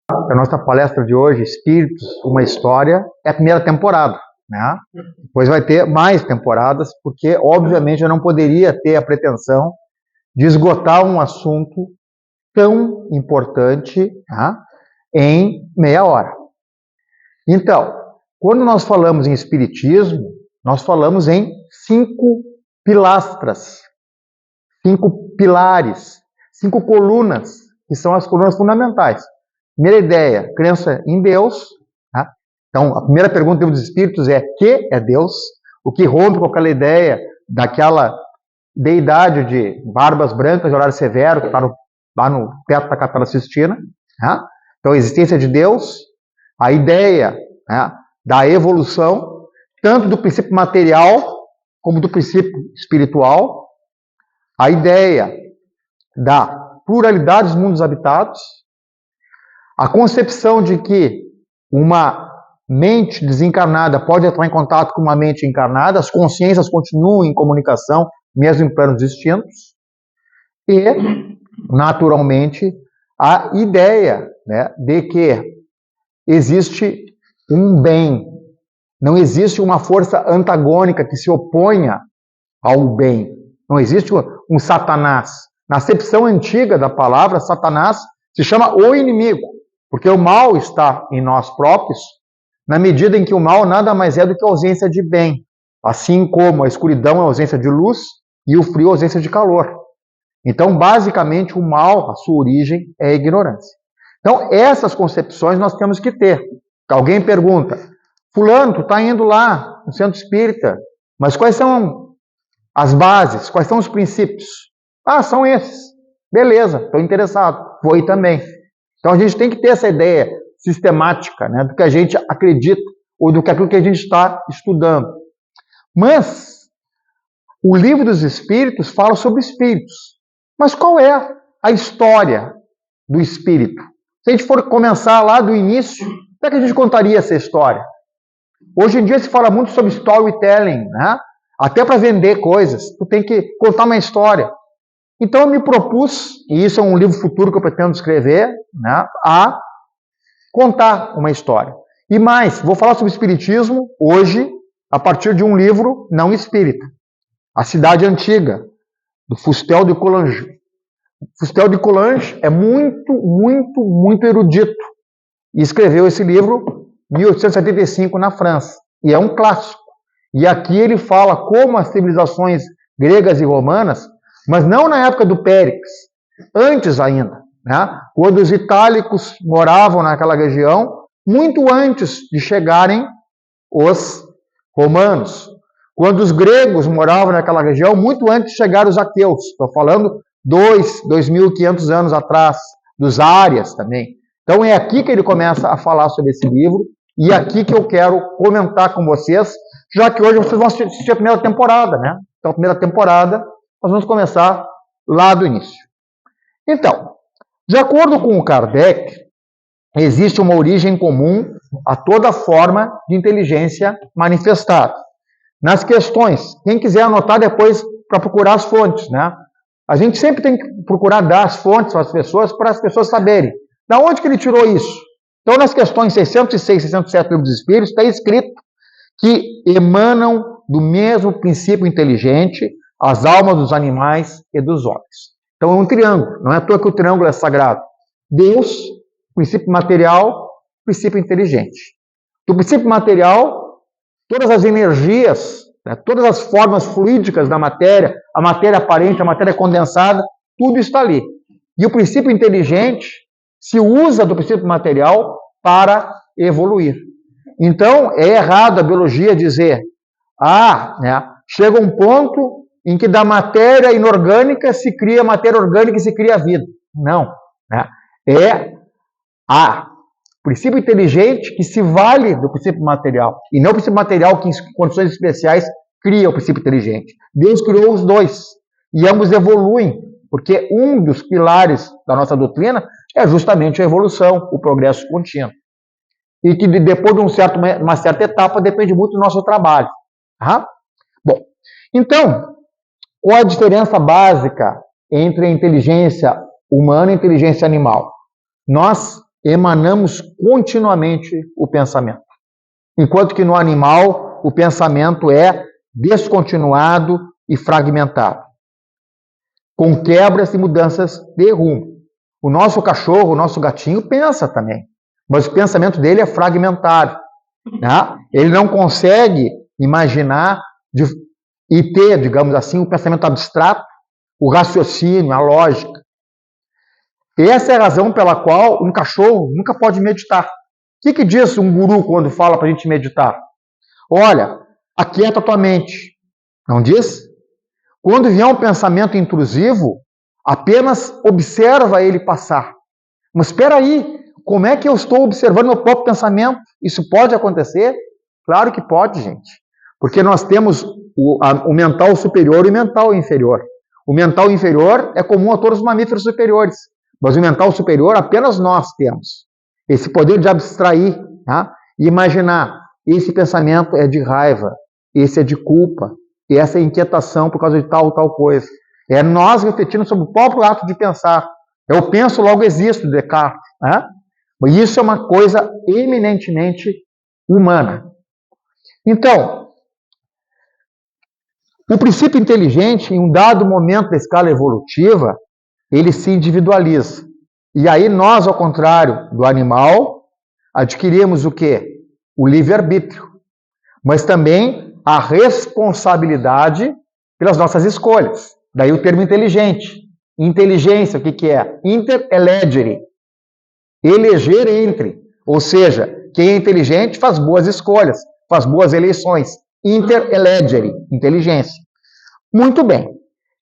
A nossa palestra de hoje, Espíritos, uma História, é a primeira temporada, né? Depois vai ter mais temporadas, porque, obviamente, eu não poderia ter a pretensão de esgotar um assunto tão importante, né, em meia hora. Então, quando nós falamos em Espiritismo, nós falamos em 5 pilastras, 5 pilares, 5 colunas, que são as colunas fundamentais. Primeira ideia, crença em Deus. Tá? Então, a primeira pergunta dos Espíritos é: que é Deus? O que rompe com aquela ideia daquela deidade de barbas brancas de horário severo, que está lá no teto da Capela Sistina. Tá? Então, a existência de Deus, a ideia, né, da evolução, tanto do princípio material como do princípio espiritual, a ideia da pluralidade dos mundos habitados, a concepção de que uma mente desencarnada pode entrar em contato com uma mente encarnada, as consciências continuam em comunicação, mesmo em planos distintos, e, naturalmente, a ideia, né, de que existe um bem, não existe uma força antagônica que se oponha ao bem, não existe um Satanás. Na acepção antiga da palavra, Satanás se chama o inimigo, porque o mal está em nós próprios, na medida em que o mal nada mais é do que a ausência de bem, assim como a escuridão é a ausência de luz e o frio é a ausência de calor. Então, basicamente, o mal, a sua origem, é a ignorância. Então, essas concepções nós temos que ter. Alguém pergunta: fulano, tu está indo lá no centro espírita, mas quais são as bases, quais são os princípios? Ah, são esses. Beleza, estou interessado. Vou ir também. Então a gente tem que ter essa ideia sistemática, né, do que a gente acredita ou do que aquilo que a gente está estudando. Mas o Livro dos Espíritos fala sobre espíritos. Mas qual é a história do espírito? Se a gente for começar lá do início, como é que a gente contaria essa história? Hoje em dia se fala muito sobre storytelling, né? Até para vender coisas, tu tem que contar uma história. Então eu me propus, e isso é um livro futuro que eu pretendo escrever, né, a contar uma história. E mais, vou falar sobre espiritismo hoje, a partir de um livro não espírita. A Cidade Antiga, do Fustel de Coulanges. Fustel de Coulanges é muito erudito. E escreveu esse livro em 1875 na França. E é um clássico. E aqui ele fala como as civilizações gregas e romanas, mas não na época do Péricles, antes ainda, né? Quando os itálicos moravam naquela região, muito antes de chegarem os romanos. Quando os gregos moravam naquela região, muito antes de chegar os aqueus. Estou falando 2.500 anos atrás, dos árias também. Então é aqui que ele começa a falar sobre esse livro, e é aqui que eu quero comentar com vocês, já que hoje vocês vão assistir a primeira temporada, né? Então a primeira temporada nós vamos começar lá do início. Então, de acordo com o Kardec, existe uma origem comum a toda forma de inteligência manifestada. Nas questões, quem quiser anotar depois para procurar as fontes, né? A gente sempre tem que procurar dar as fontes para as pessoas saberem. Da onde que ele tirou isso? Então, nas questões 606 e 607 do Livro dos Espíritos, está escrito que emanam do mesmo princípio inteligente as almas dos animais e dos homens. Então é um triângulo, não é à toa que o triângulo é sagrado. Deus, princípio material, princípio inteligente. Do princípio material, todas as energias, né, todas as formas fluídicas da matéria, a matéria aparente, a matéria condensada, tudo está ali. E o princípio inteligente se usa do princípio material para evoluir. Então, é errado a biologia dizer, né, chega um ponto em que da matéria inorgânica se cria matéria orgânica e se cria vida. Não. Né? É o princípio inteligente que se vale do princípio material. E não o princípio material que, em condições especiais, cria o princípio inteligente. Deus criou os dois. E ambos evoluem. Porque um dos pilares da nossa doutrina é justamente a evolução, o progresso contínuo. E que depois de uma certa etapa depende muito do nosso trabalho. Tá? Bom, então, qual a diferença básica entre a inteligência humana e a inteligência animal? Nós emanamos continuamente o pensamento. Enquanto que no animal, o pensamento é descontinuado e fragmentado, com quebras e mudanças de rumo. O nosso cachorro, o nosso gatinho pensa também, mas o pensamento dele é fragmentado. Né? Ele não consegue imaginar e ter, digamos assim, o pensamento abstrato, o raciocínio, a lógica. E essa é a razão pela qual um cachorro nunca pode meditar. O que diz um guru quando fala para a gente meditar? Olha, aquieta tua mente. Não diz? Quando vier um pensamento intrusivo, apenas observa ele passar. Mas espera aí, como é que eu estou observando meu próprio pensamento? Isso pode acontecer? Claro que pode, gente. Porque nós temos o mental superior e o mental inferior. O mental inferior é comum a todos os mamíferos superiores, mas o mental superior apenas nós temos. Esse poder de abstrair, tá? E imaginar, esse pensamento é de raiva, esse é de culpa, e essa é inquietação por causa de tal coisa. É nós refletindo sobre o próprio ato de pensar. Eu penso, logo existo, Descartes. Né? Isso é uma coisa eminentemente humana. Então, o princípio inteligente, em um dado momento da escala evolutiva, ele se individualiza. E aí nós, ao contrário do animal, adquirimos o quê? O livre-arbítrio. Mas também a responsabilidade pelas nossas escolhas. Daí o termo inteligente. Inteligência, o que é? Inter elegere. Eleger entre. Ou seja, quem é inteligente faz boas escolhas, faz boas eleições. Inter elegere. Inteligência. Muito bem.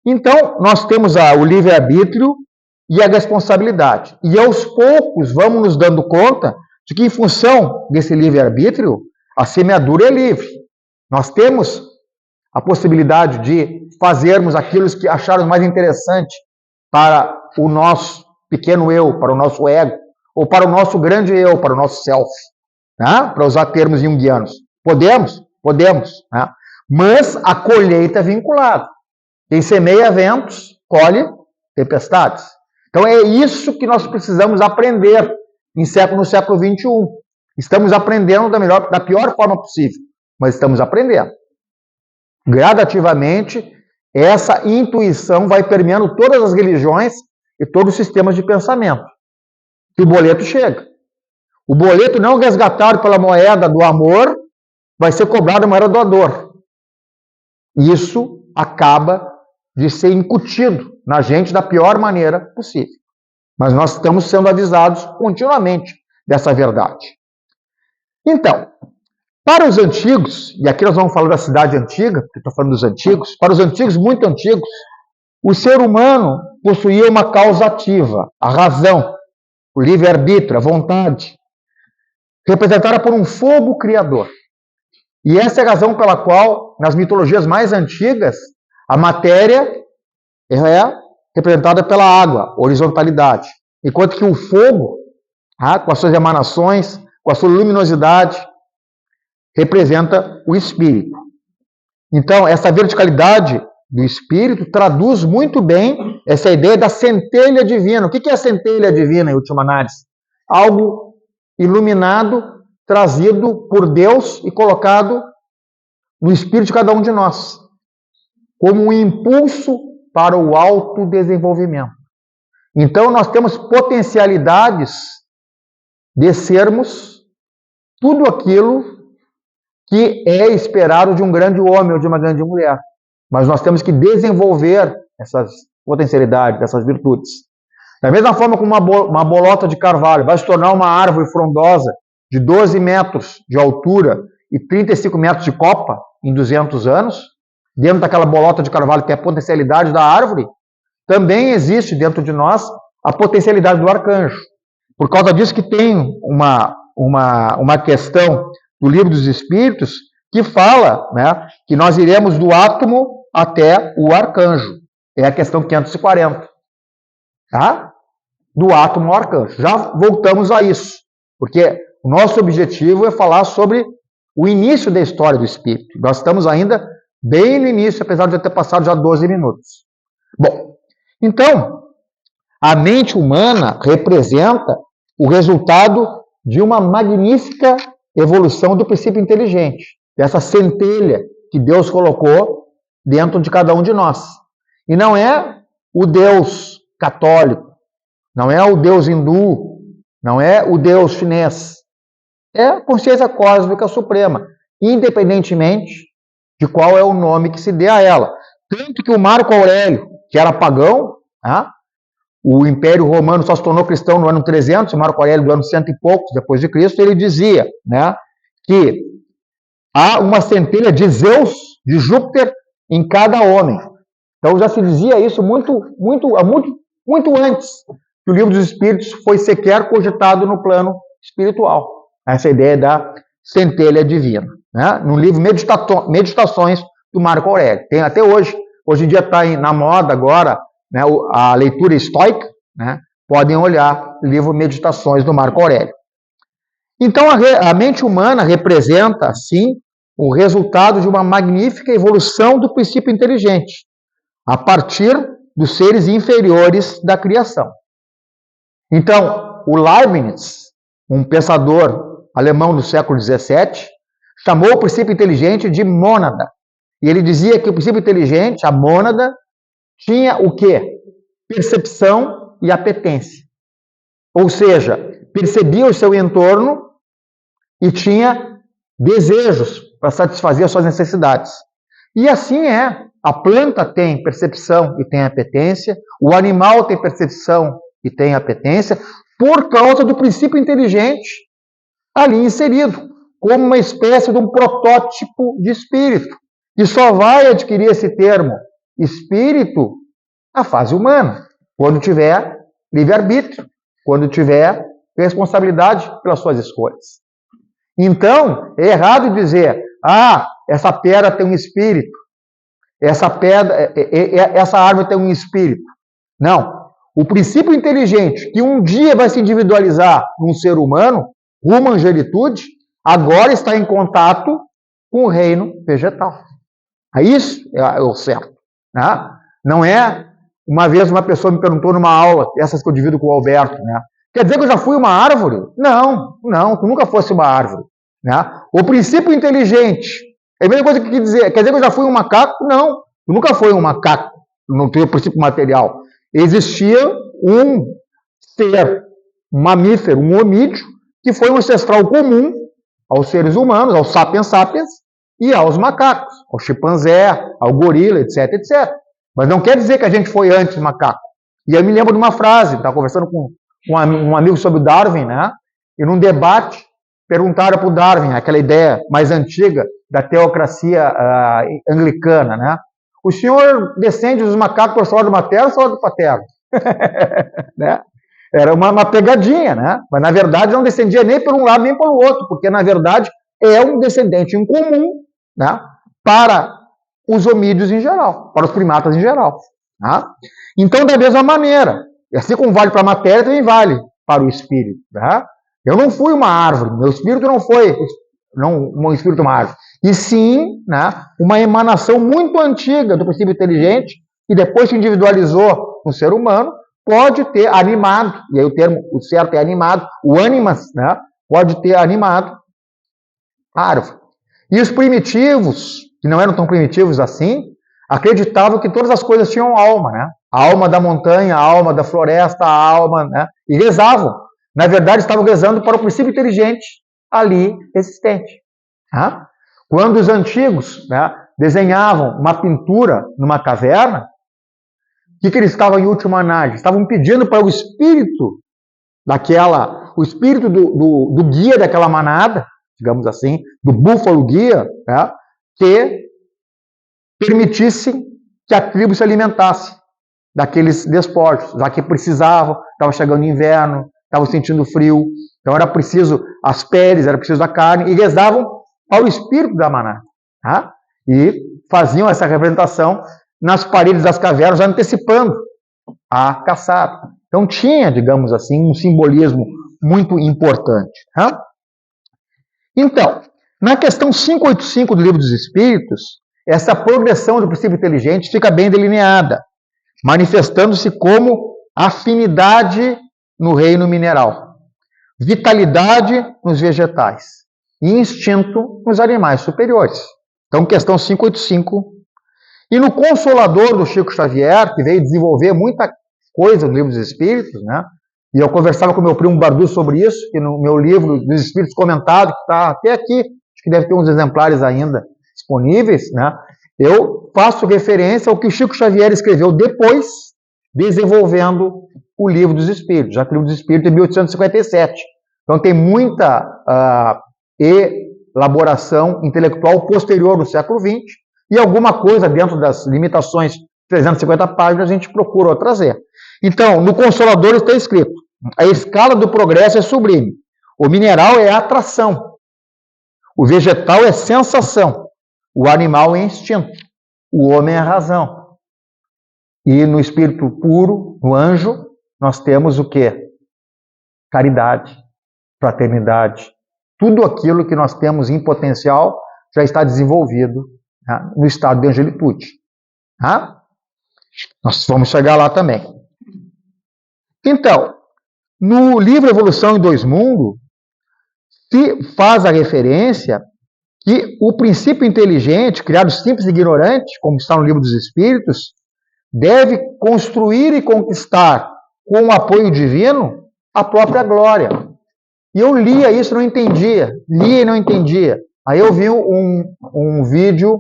Então, nós temos o livre-arbítrio e a responsabilidade. E aos poucos vamos nos dando conta de que, em função desse livre-arbítrio, a semeadura é livre. Nós temos a possibilidade de fazermos aquilo que acharmos mais interessante para o nosso pequeno eu, para o nosso ego, ou para o nosso grande eu, para o nosso self. Né? Para usar termos junguianos. Podemos? Podemos. Né? Mas a colheita é vinculada. Quem semeia ventos, colhe tempestades. Então é isso que nós precisamos aprender no século XXI. Estamos aprendendo da pior forma possível, mas estamos aprendendo. Gradativamente, essa intuição vai permeando todas as religiões e todos os sistemas de pensamento. E o boleto chega. O boleto não resgatado pela moeda do amor vai ser cobrado a moeda do dor. Isso acaba de ser incutido na gente da pior maneira possível. Mas nós estamos sendo avisados continuamente dessa verdade. Então, para os antigos, e aqui nós vamos falar da cidade antiga, porque estou falando dos antigos, para os antigos, muito antigos, o ser humano possuía uma causa ativa, a razão, o livre-arbítrio, a vontade, representada por um fogo criador. E essa é a razão pela qual, nas mitologias mais antigas, a matéria é representada pela água, horizontalidade. Enquanto que o fogo, com as suas emanações, com a sua luminosidade, representa o espírito. Então, essa verticalidade do espírito traduz muito bem essa ideia da centelha divina. O que é a centelha divina, em última análise? Algo iluminado, trazido por Deus e colocado no espírito de cada um de nós, como um impulso para o autodesenvolvimento. Então, nós temos potencialidades de sermos tudo aquilo que é esperado de um grande homem ou de uma grande mulher. Mas nós temos que desenvolver essas potencialidades, essas virtudes. Da mesma forma como uma bolota de carvalho vai se tornar uma árvore frondosa de 12 metros de altura e 35 metros de copa em 200 anos, dentro daquela bolota de carvalho que é a potencialidade da árvore, também existe dentro de nós a potencialidade do arcanjo. Por causa disso que tem uma questão do Livro dos Espíritos que fala, né, que nós iremos do átomo até o arcanjo. É a questão 540. Tá? Do átomo ao arcanjo. Já voltamos a isso, porque o nosso objetivo é falar sobre o início da história do Espírito. Nós estamos ainda bem no início, apesar de já ter passado já 12 minutos. Bom, então, a mente humana representa o resultado de uma magnífica evolução do princípio inteligente, dessa centelha que Deus colocou dentro de cada um de nós. E não é o Deus católico, não é o Deus hindu, não é o Deus chinês. É a consciência cósmica suprema, independentemente de qual é o nome que se dê a ela. Tanto que o Marco Aurélio, que era pagão, o Império Romano só se tornou cristão no ano 300, o Marco Aurélio do ano 100 e poucos depois de Cristo, ele dizia, que há uma centelha de Zeus, de Júpiter, em cada homem. Então já se dizia isso muito antes que o Livro dos Espíritos foi sequer cogitado no plano espiritual. Essa ideia da centelha divina. No livro Meditações do Marco Aurélio. Tem até hoje. Hoje em dia está na moda agora, a leitura estoica. Podem olhar o livro Meditações do Marco Aurélio. Então a mente humana representa, assim, o resultado de uma magnífica evolução do princípio inteligente, a partir dos seres inferiores da criação. Então, o Leibniz, um pensador alemão do século XVII, chamou o princípio inteligente de mônada. E ele dizia que o princípio inteligente, a mônada, tinha o quê? Percepção e apetência. Ou seja, percebia o seu entorno e tinha desejos para satisfazer as suas necessidades. E assim é. A planta tem percepção e tem apetência, o animal tem percepção e tem apetência, por causa do princípio inteligente ali inserido, como uma espécie de um protótipo de espírito. E só vai adquirir esse termo espírito na fase humana, quando tiver livre-arbítrio, quando tiver responsabilidade pelas suas escolhas. Então, é errado dizer, essa pedra tem um espírito, essa árvore tem um espírito. Não. O princípio inteligente, que um dia vai se individualizar num ser humano, rumo à angelitude, agora está em contato com o reino vegetal. Isso é o certo. Não é, uma vez uma pessoa me perguntou numa aula, essas que eu divido com o Alberto, quer dizer que eu já fui uma árvore? Não, tu nunca fosse uma árvore. O princípio inteligente, é a mesma coisa que quer dizer que eu já fui um macaco? Não, tu nunca foi um macaco, no teu princípio material. Existia um ser, um mamífero, um homídeo, que foi um ancestral comum aos seres humanos, aos sapiens sapiens, e aos macacos, ao chimpanzé, ao gorila, etc, etc. Mas não quer dizer que a gente foi antes macaco. E eu me lembro de uma frase, estava conversando com um amigo sobre o Darwin, e num debate perguntaram para o Darwin, aquela ideia mais antiga da teocracia anglicana, o senhor descende dos macacos por sorte materno ou sorte paterno? Era uma pegadinha, mas na verdade não descendia nem por um lado nem pelo outro, porque na verdade é um descendente em comum para os homídeos em geral, para os primatas em geral. Então, da mesma maneira, assim como vale para a matéria, também vale para o espírito. Eu não fui uma árvore, meu espírito não foi um espírito uma árvore, e sim uma emanação muito antiga do princípio inteligente, que depois se individualizou no ser humano, pode ter animado, e aí o certo é animado, o animas, pode ter animado a árvore. E os primitivos, que não eram tão primitivos assim, acreditavam que todas as coisas tinham alma, a alma da montanha, a alma da floresta, a alma, e rezavam. Na verdade, estavam rezando para o princípio inteligente ali existente. Quando os antigos desenhavam uma pintura numa caverna, o que eles estavam em última análise? Estavam pedindo para o espírito o espírito do guia daquela manada, digamos assim, do búfalo guia, que permitisse que a tribo se alimentasse daqueles despojos, já que precisavam, estava chegando o inverno, estavam sentindo frio, então era preciso as peles, era preciso a carne, e rezavam ao espírito da manada. E faziam essa representação nas paredes das cavernas, antecipando a caçada. Então tinha, digamos assim, um simbolismo muito importante. Então, na questão 585 do Livro dos Espíritos, essa progressão do princípio inteligente fica bem delineada, manifestando-se como afinidade no reino mineral. vitalidade nos vegetais e instinto nos animais superiores. Então, questão 585. E no Consolador do Chico Xavier, que veio desenvolver muita coisa no Livro dos Espíritos, né? E eu conversava com meu primo Bardu sobre isso, que no meu livro dos Espíritos comentado, que está até aqui, acho que deve ter uns exemplares ainda disponíveis, né? Eu faço referência ao que o Chico Xavier escreveu depois, desenvolvendo o Livro dos Espíritos, já que o Livro dos Espíritos é de 1857. Então tem muita elaboração intelectual posterior no século XX, e alguma coisa dentro das limitações de 350 páginas a gente procura trazer. Então, no Consolador está escrito: a escala do progresso é sublime. O mineral é atração. O vegetal é sensação. O animal é instinto. O homem é razão. E no espírito puro, no anjo, nós temos o quê? Caridade, fraternidade. Tudo aquilo que nós temos em potencial já está desenvolvido, né, no estado de angelitude. Tá? Nós vamos chegar lá também. Então, no livro Evolução em Dois Mundos, se faz a referência que o princípio inteligente, criado simples e ignorante, como está no Livro dos Espíritos, deve construir e conquistar, com o apoio divino, a própria glória. E eu lia isso e não entendia. Lia e não entendia. Aí eu vi um vídeo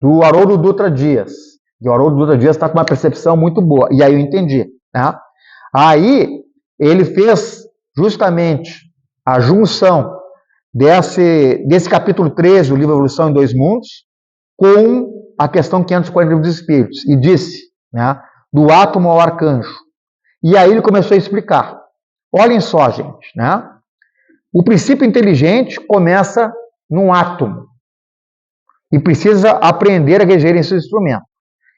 do Haroldo Dutra Dias. E o Haroldo Dutra Dias está com uma percepção muito boa. E aí eu entendi. Né? Aí ele fez justamente a junção desse capítulo 13 do livro Evolução em Dois Mundos com a questão 540 do Livro dos Espíritos. E disse, né, do átomo ao arcanjo. E aí ele começou a explicar. Olhem só, gente, né? O princípio inteligente começa num átomo e precisa aprender a reger em seu instrumento.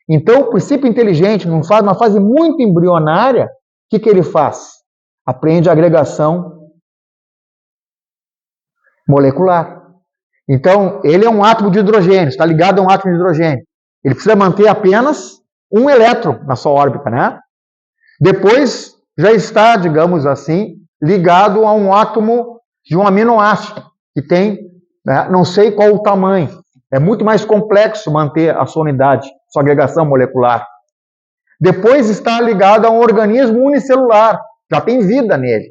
Então, o princípio inteligente, numa fase muito embrionária, o que ele faz? Aprende a agregação molecular. Então, ele é um átomo de hidrogênio, está ligado a um átomo de hidrogênio. Ele precisa manter apenas um elétron na sua órbita, né? Depois, já está, digamos assim, ligado a um átomo de um aminoácido, que tem, né, não sei qual o tamanho. É muito mais complexo manter a sua unidade, sua agregação molecular. Depois está ligado a um organismo unicelular, já tem vida nele.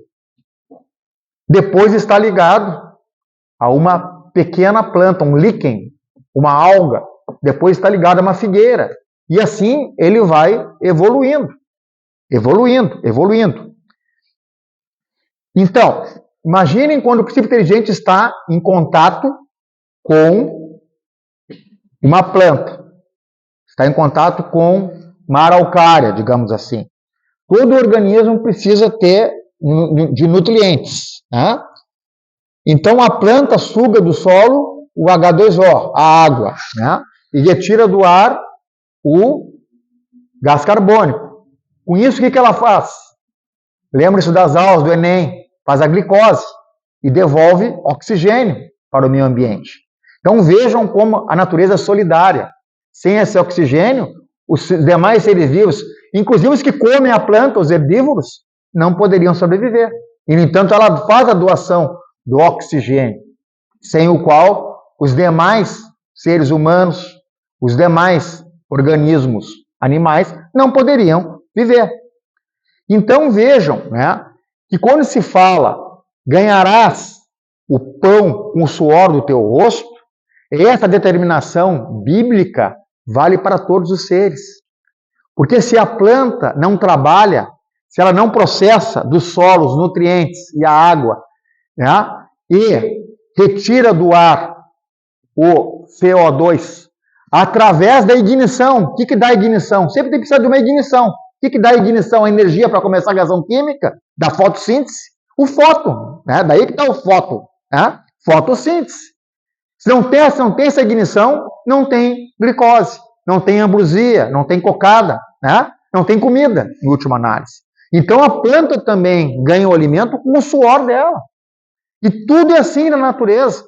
Depois está ligado a uma pequena planta, um líquen, uma alga. Depois está ligado a uma figueira. E assim ele vai evoluindo. Evoluindo. Então, imaginem quando o princípio inteligente está em contato com uma planta. Está em contato com uma araucária, digamos assim. Todo organismo precisa ter de nutrientes. Né? Então, a planta suga do solo o H2O, a água, né? E retira do ar o gás carbônico. Com isso, o que ela faz? Lembre-se das aulas do Enem. Faz a glicose e devolve oxigênio para o meio ambiente. Então, vejam como a natureza é solidária. Sem esse oxigênio, os demais seres vivos, inclusive os que comem a planta, os herbívoros, não poderiam sobreviver. E, no entanto, ela faz a doação do oxigênio, sem o qual os demais seres humanos, os demais organismos animais, não poderiam viver. Então, vejam, né, que quando se fala ganharás o pão com o suor do teu rosto, essa determinação bíblica vale para todos os seres. Porque se a planta não trabalha, se ela não processa do solo os nutrientes e a água, né, e retira do ar o CO2 através da ignição. O que dá ignição? Sempre tem que precisar de uma ignição. O que dá ignição? A energia para começar a reação química da fotossíntese? O fóton. Né? Daí que está o fóton. Né? Fotossíntese. Se não tem essa ignição, não tem glicose, não tem ambrosia, não tem cocada, né? Não tem comida, em última análise. Então a planta também ganha o alimento com o suor dela. E tudo é assim na natureza.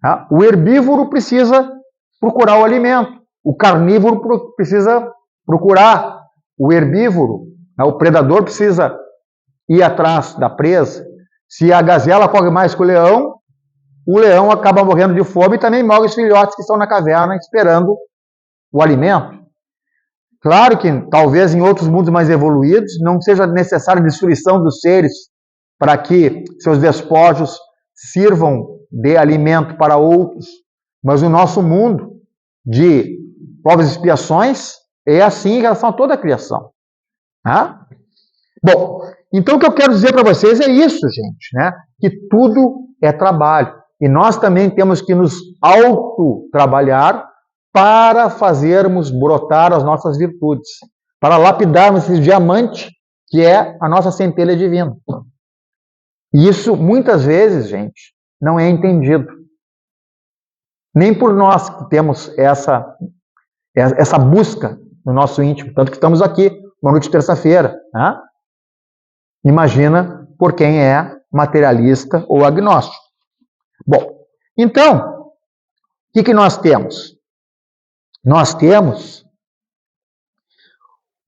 Tá? O herbívoro precisa procurar o alimento. O carnívoro precisa procurar o herbívoro. Né? O predador precisa ir atrás da presa. Se a gazela corre mais que o leão acaba morrendo de fome e também morre os filhotes que estão na caverna esperando o alimento. Claro que talvez em outros mundos mais evoluídos não seja necessária a destruição dos seres para que seus despojos sirvam de alimento para outros, mas o nosso mundo de provas e expiações é assim em relação a toda a criação. Tá? Bom, então o que eu quero dizer para vocês é isso, gente, né? Que tudo é trabalho. E nós também temos que nos auto-trabalhar para fazermos brotar as nossas virtudes, para lapidarmos esse diamante que é a nossa centelha divina. E isso, muitas vezes, gente, não é entendido. Nem por nós que temos essa busca no nosso íntimo, tanto que estamos aqui, uma noite de terça-feira, né? Imagina por quem é materialista ou agnóstico. Bom, então, o que nós temos? Nós temos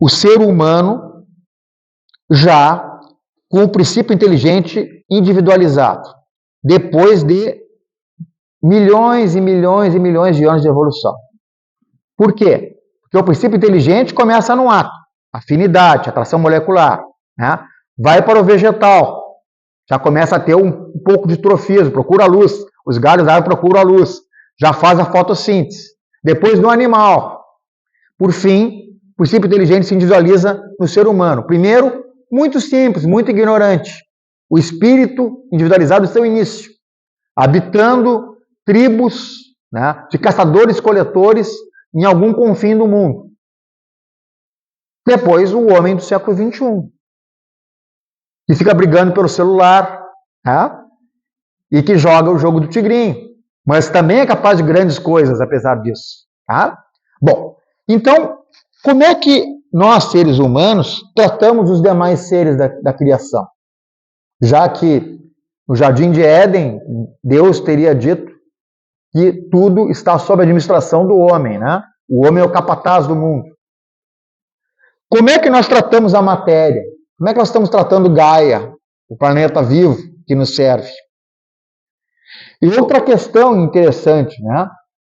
o ser humano já com o princípio inteligente individualizado, depois de milhões e milhões e milhões de anos de evolução. Por quê? Porque o princípio inteligente começa num ato, afinidade, atração molecular, né? Vai para o vegetal, já começa a ter um pouco de trofismo, procura a luz, os galhos da árvore procuram a luz, já faz a fotossíntese. Depois no animal. Por fim, o princípio inteligente se individualiza no ser humano. Primeiro, muito simples, muito ignorante. O espírito individualizado no seu início, habitando tribos, né, de caçadores-coletores em algum confim do mundo. Depois, o homem do século XXI, que fica brigando pelo celular, né, e que joga o jogo do tigrinho. Mas também é capaz de grandes coisas, apesar disso. Tá? Bom, então, como é que nós, seres humanos, tratamos os demais seres da criação? Já que no Jardim de Éden, Deus teria dito que tudo está sob a administração do homem, né? O homem é o capataz do mundo. Como é que nós tratamos a matéria? Como é que nós estamos tratando Gaia, o planeta vivo que nos serve? E outra questão interessante, né?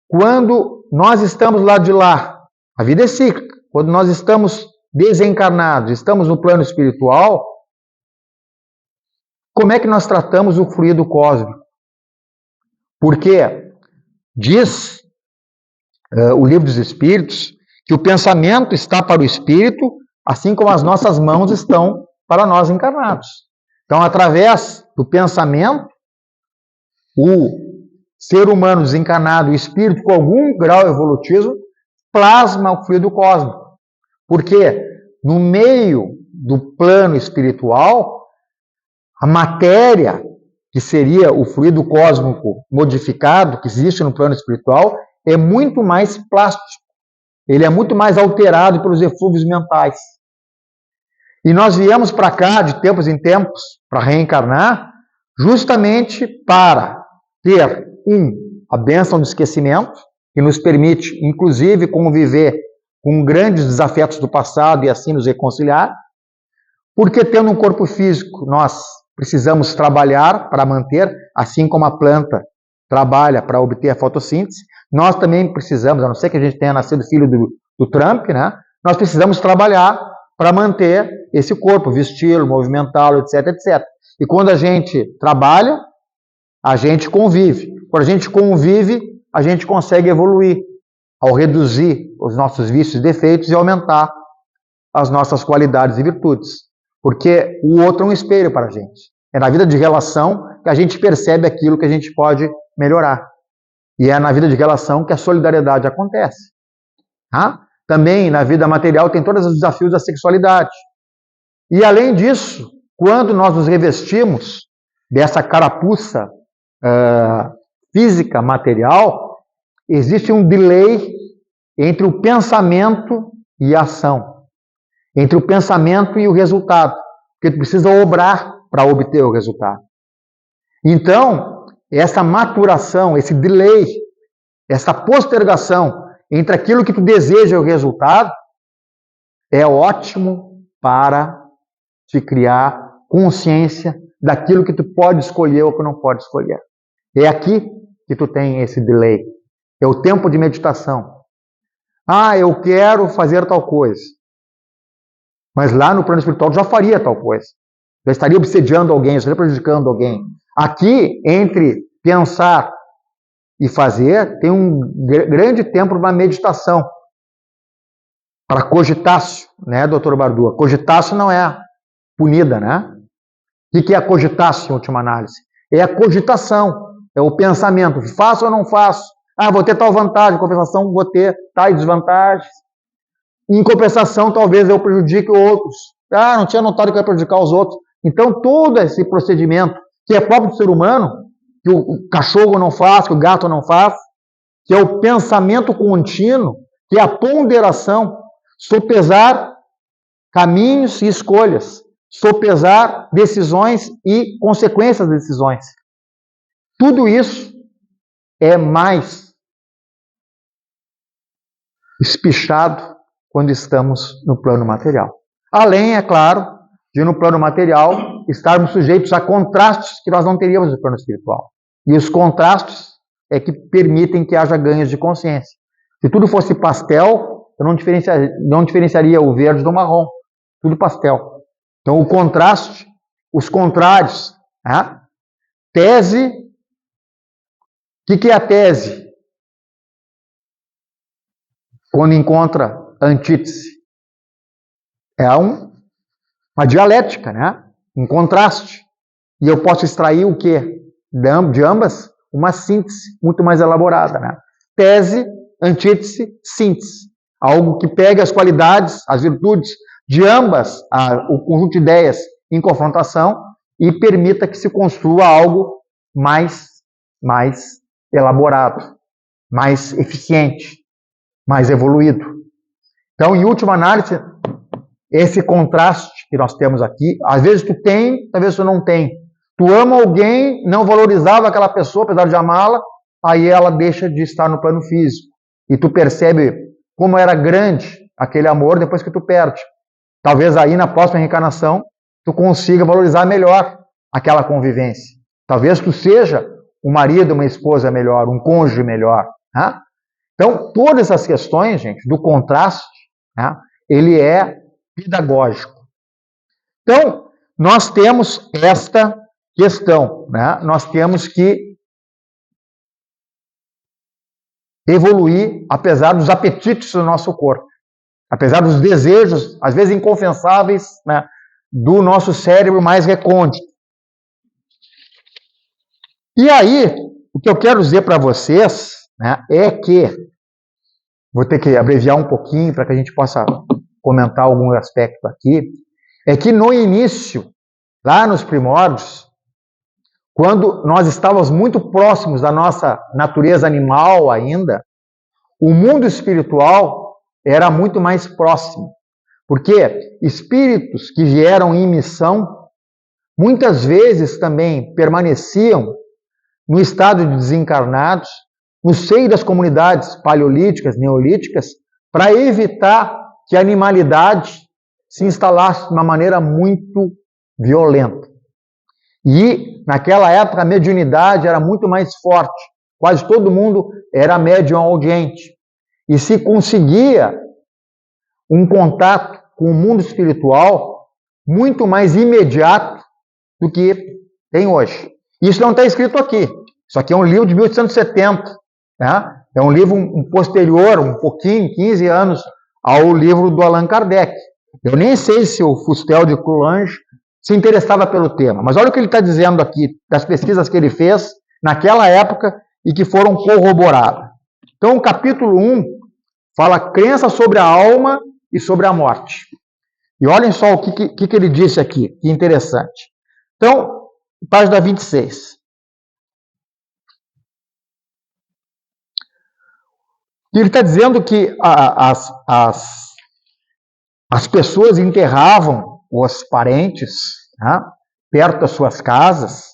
Quando nós estamos lá de lá, a vida é cíclica. Quando nós estamos desencarnados, estamos no plano espiritual, como é que nós tratamos o fluido cósmico? Porque diz o Livro dos Espíritos que o pensamento está para o espírito, assim como as nossas mãos estão para nós encarnados. Então, através do pensamento, o ser humano desencarnado, o espírito com algum grau evolutivo, plasma o fluido cósmico. Porque no meio do plano espiritual, a matéria, que seria o fluido cósmico modificado, que existe no plano espiritual, é muito mais plástico. Ele é muito mais alterado pelos eflúvios mentais. E nós viemos para cá, de tempos em tempos, para reencarnar, justamente para ter, a bênção do esquecimento, que nos permite, inclusive, conviver com grandes desafetos do passado e assim nos reconciliar, porque tendo um corpo físico, nós precisamos trabalhar para manter, assim como a planta trabalha para obter a fotossíntese, nós também precisamos, a não ser que a gente tenha nascido filho do Trump, né? Nós precisamos trabalhar para manter esse corpo, vesti-lo, movimentá-lo, etc, etc. E quando a gente trabalha, a gente convive. Quando a gente convive, a gente consegue evoluir ao reduzir os nossos vícios e defeitos e aumentar as nossas qualidades e virtudes. Porque o outro é um espelho para a gente. É na vida de relação que a gente percebe aquilo que a gente pode melhorar. E é na vida de relação que a solidariedade acontece. Tá? Também na vida material tem todos os desafios da sexualidade. E além disso, quando nós nos revestimos dessa carapuça física, material, existe um delay entre o pensamento e a ação. Entre o pensamento e o resultado. Porque tu precisa obrar para obter o resultado. Então, essa maturação, esse delay, essa postergação entre aquilo que tu deseja e o resultado, é ótimo para te criar consciência daquilo que tu pode escolher ou que não pode escolher. É aqui que tu tem esse delay. É o tempo de meditação. Ah, eu quero fazer tal coisa. Mas lá no plano espiritual tu já faria tal coisa. Já estaria obsediando alguém, já estaria prejudicando alguém. Aqui, entre pensar e fazer, tem um grande tempo para uma meditação. Para cogitácio, né, doutor Bardua? Cogitácio não é punida, né? O que é a cogitácio, em última análise? É a cogitação, é o pensamento. Faço ou não faço? Ah, vou ter tal vantagem, em compensação vou ter tais desvantagens. Em compensação, talvez eu prejudique outros. Ah, não tinha notado que eu ia prejudicar os outros. Então, todo esse procedimento, que é próprio do ser humano, que o cachorro não faz, que o gato não faz, que é o pensamento contínuo, que é a ponderação, sopesar caminhos e escolhas, sopesar decisões e consequências das decisões. Tudo isso é mais espichado quando estamos no plano material. Além, é claro, de no plano material estarmos sujeitos a contrastes que nós não teríamos no plano espiritual. E os contrastes é que permitem que haja ganhos de consciência. Se tudo fosse pastel, eu não diferenciaria o verde do marrom. Tudo pastel. Então, o contraste, os contrários. Né? Tese. O que é a tese? Quando encontra antítese. É uma dialética, né? Um contraste. E eu posso extrair o quê? De ambas? Uma síntese muito mais elaborada. Né? Tese, antítese, síntese. Algo que pega as qualidades, as virtudes de ambas, o conjunto de ideias em confrontação e permita que se construa algo mais elaborado, mais eficiente, mais evoluído. Então, em última análise, esse contraste que nós temos aqui, às vezes tu tem, às vezes tu não tem. Tu ama alguém, não valorizava aquela pessoa, apesar de amá-la, aí ela deixa de estar no plano físico. E tu percebe como era grande aquele amor depois que tu perde. Talvez aí na próxima reencarnação tu consiga valorizar melhor aquela convivência. Talvez tu seja um marido, uma esposa melhor, um cônjuge melhor. Né? Então, todas essas questões, gente, do contraste, né, ele é pedagógico. Então, nós temos esta questão, né? Nós temos que evoluir apesar dos apetites do nosso corpo, apesar dos desejos, às vezes inconfessáveis, né, do nosso cérebro mais recôndito. E aí, o que eu quero dizer para vocês, né, é que, vou ter que abreviar um pouquinho para que a gente possa comentar algum aspecto aqui, é que no início, lá nos primórdios, quando nós estávamos muito próximos da nossa natureza animal ainda, o mundo espiritual era muito mais próximo. Porque espíritos que vieram em missão, muitas vezes também permaneciam no estado de desencarnados, no seio das comunidades paleolíticas, neolíticas, para evitar que a animalidade se instalasse de uma maneira muito violenta. E, naquela época, a mediunidade era muito mais forte. Quase todo mundo era médium audiente. E se conseguia um contato com o mundo espiritual muito mais imediato do que tem hoje. Isso não está escrito aqui. Isso aqui é um livro de 1870. Né? É um livro posterior, um pouquinho, 15 anos, ao livro do Allan Kardec. Eu nem sei se o Fustel de Coulanges se interessava pelo tema, mas olha o que ele está dizendo aqui, das pesquisas que ele fez naquela época e que foram corroboradas. Então, o capítulo 1 fala crença sobre a alma e sobre a morte. E olhem só o que ele disse aqui, que interessante. Então, página 26. Ele está dizendo que as pessoas enterravam os parentes, né, perto das suas casas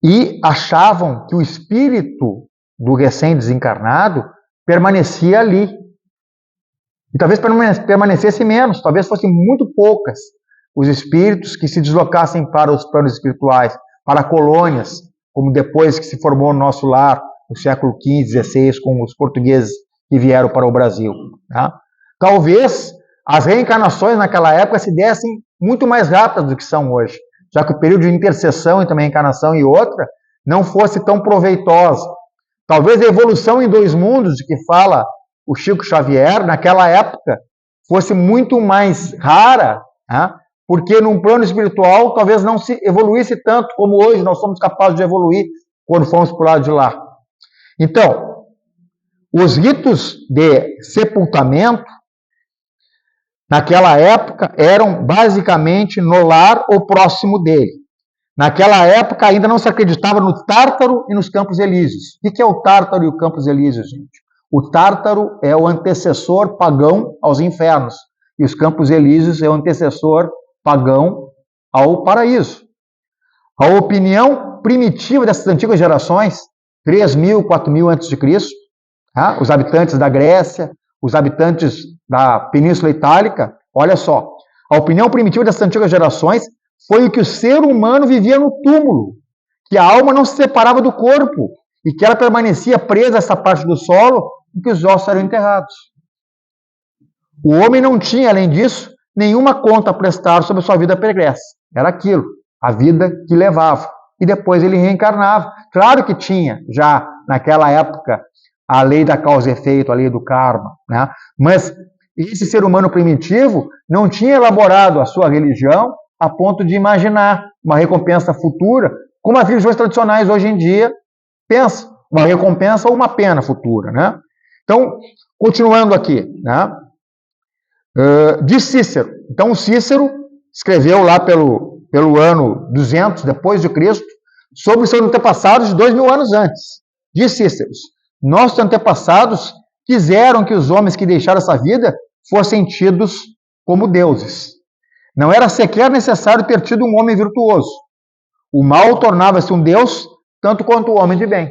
e achavam que o espírito do recém-desencarnado permanecia ali. E talvez permanecesse menos, talvez fossem muito poucas os espíritos que se deslocassem para os planos espirituais, para colônias, como depois que se formou o nosso lar, no século XV, XVI, com os portugueses que vieram para o Brasil. Tá? Talvez as reencarnações naquela época se dessem muito mais rápidas do que são hoje, já que o período de interseção entre uma reencarnação e outra não fosse tão proveitosa. Talvez a evolução em dois mundos, de que fala o Chico Xavier, naquela época, fosse muito mais rara, né? Porque num plano espiritual talvez não se evoluísse tanto como hoje nós somos capazes de evoluir quando fomos para o lado de lá. Então, os ritos de sepultamento, naquela época, eram basicamente no lar ou próximo dele. Naquela época ainda não se acreditava no Tártaro e nos Campos Elíseos. O que é o Tártaro e o Campos Elíseos, gente? O Tártaro é o antecessor pagão aos infernos, e os Campos Elíseos é o antecessor pagão ao paraíso. A opinião primitiva dessas antigas gerações, 3.000, 4.000 a.C., tá? Os habitantes da Grécia, os habitantes da Península Itálica, olha só, a opinião primitiva dessas antigas gerações foi que o ser humano vivia no túmulo, que a alma não se separava do corpo e que ela permanecia presa a essa parte do solo em que os ossos eram enterrados. O homem não tinha, além disso, nenhuma conta a prestar sobre a sua vida pregressa. Era aquilo, a vida que levava. E depois ele reencarnava. Claro que tinha, já naquela época, a lei da causa e efeito, a lei do karma, né? Mas esse ser humano primitivo não tinha elaborado a sua religião a ponto de imaginar uma recompensa futura, como as religiões tradicionais hoje em dia pensam, uma recompensa ou uma pena futura, né? Então, continuando aqui, né? De Cícero. Então, Cícero escreveu lá pelo ano 200 depois de Cristo sobre os seus antepassados de 2.000 anos antes. Diz Cícero: nossos antepassados quiseram que os homens que deixaram essa vida fossem tidos como deuses. Não era sequer necessário ter tido um homem virtuoso. O mal tornava-se um deus tanto quanto o homem de bem.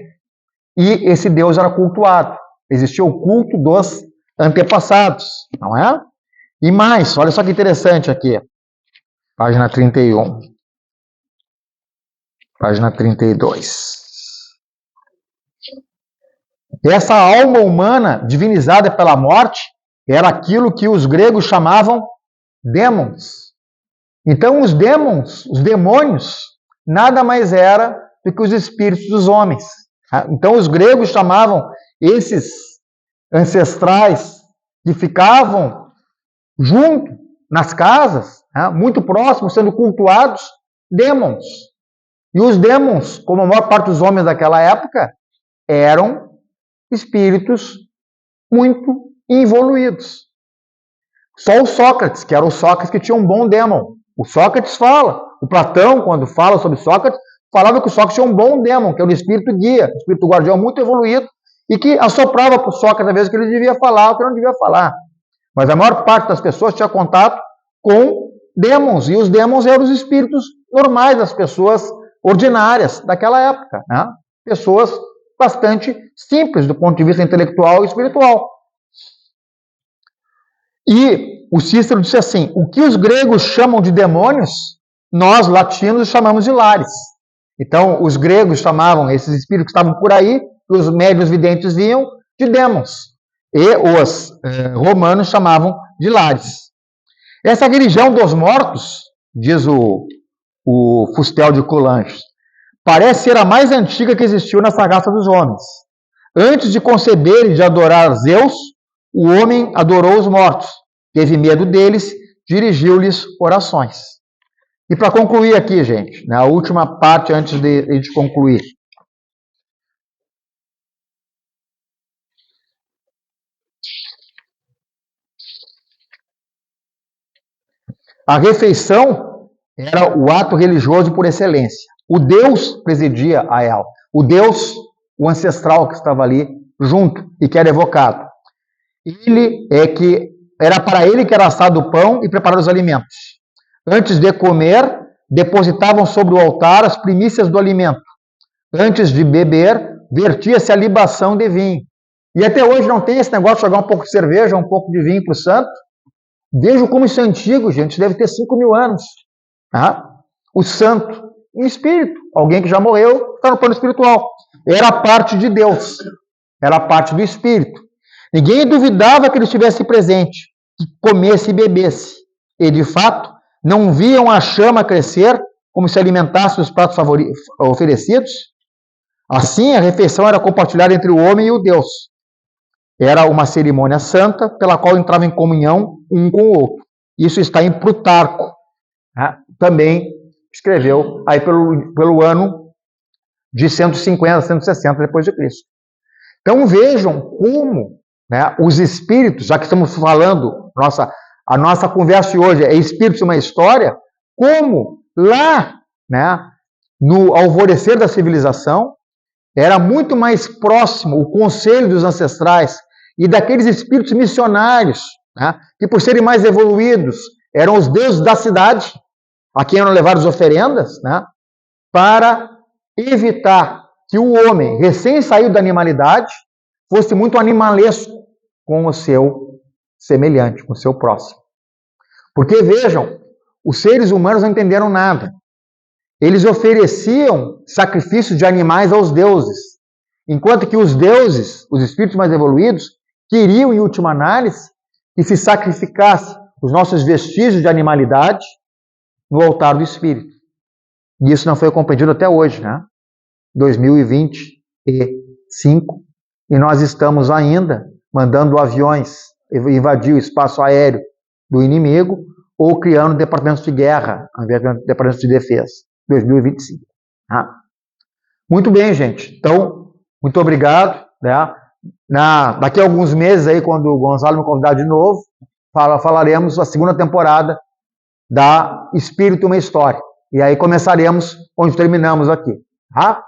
E esse deus era cultuado. Existia o culto dos antepassados, não é? E mais, olha só que interessante aqui. Página 31. Página 32. Essa alma humana divinizada pela morte era aquilo que os gregos chamavam dêmons. Então os demônios, nada mais era do que os espíritos dos homens. Então os gregos chamavam esses ancestrais que ficavam junto nas casas, muito próximos, sendo cultuados, dêmons. E os dêmons, como a maior parte dos homens daquela época, eram espíritos muito evoluídos. Só o Sócrates, que era o Sócrates que tinha um bom dêmon. O Sócrates fala, o Platão, quando fala sobre Sócrates, falava que o Sócrates tinha um bom dêmon, que era o espírito guia, o espírito guardião muito evoluído, e que assoprava para o Sócrates às vezes que ele devia falar ou que não devia falar. Mas a maior parte das pessoas tinha contato com dêmons, e os dêmons eram os espíritos normais das pessoas ordinárias daquela época, né? Pessoas bastante simples do ponto de vista intelectual e espiritual. E o Cícero disse assim: o que os gregos chamam de demônios, nós, latinos, chamamos de lares. Então, os gregos chamavam esses espíritos que estavam por aí, os médiuns videntes viam, de dêmons. E os romanos chamavam de lares. Essa religião dos mortos, diz o Fustel de Coulanges, parece ser a mais antiga que existiu nessa raça dos homens. Antes de conceber e de adorar Zeus, o homem adorou os mortos, teve medo deles, dirigiu-lhes orações. E para concluir aqui, gente, na última parte antes de concluir. A refeição era o ato religioso por excelência. O Deus presidia a ela. O Deus, o ancestral que estava ali junto e que era evocado. Era para ele que era assado o pão e preparado os alimentos. Antes de comer, depositavam sobre o altar as primícias do alimento. Antes de beber, vertia-se a libação de vinho. E até hoje não tem esse negócio de jogar um pouco de cerveja, um pouco de vinho para o santo. Vejo como isso é antigo, gente, deve ter 5.000 anos. Tá? O santo, um espírito, alguém que já morreu, está no plano espiritual. Era parte de Deus, era parte do espírito. Ninguém duvidava que ele estivesse presente, que comesse e bebesse. E, de fato, não viam a chama crescer como se alimentasse dos pratos oferecidos. Assim, a refeição era compartilhada entre o homem e o Deus. Era uma cerimônia santa pela qual entrava em comunhão um com o outro. Isso está em Plutarco, né? Também escreveu aí pelo ano de 150, 160 depois de Cristo. Então vejam como, né, os espíritos, já que estamos falando, a nossa conversa de hoje é espíritos uma história, como lá, né, no alvorecer da civilização, era muito mais próximo o conselho dos ancestrais e daqueles espíritos missionários, né, que por serem mais evoluídos, eram os deuses da cidade, a quem eram levadas oferendas, né, para evitar que o homem, recém saído da animalidade, fosse muito animalesco com o seu semelhante, com o seu próximo. Porque, vejam, os seres humanos não entenderam nada. Eles ofereciam sacrifícios de animais aos deuses, enquanto que os deuses, os espíritos mais evoluídos, queriam, em última análise, que se sacrificasse os nossos vestígios de animalidade no altar do espírito. E isso não foi compreendido até hoje, né? 2025, e nós estamos ainda mandando aviões invadir o espaço aéreo do inimigo ou criando departamentos de guerra ao invés de departamentos de defesa. 2025. Tá? Muito bem, gente. Então, muito obrigado. Né? Daqui a alguns meses, aí, quando o Gonzalo me convidar de novo, falaremos a segunda temporada da Espírito uma História. E aí começaremos onde terminamos aqui. Tá?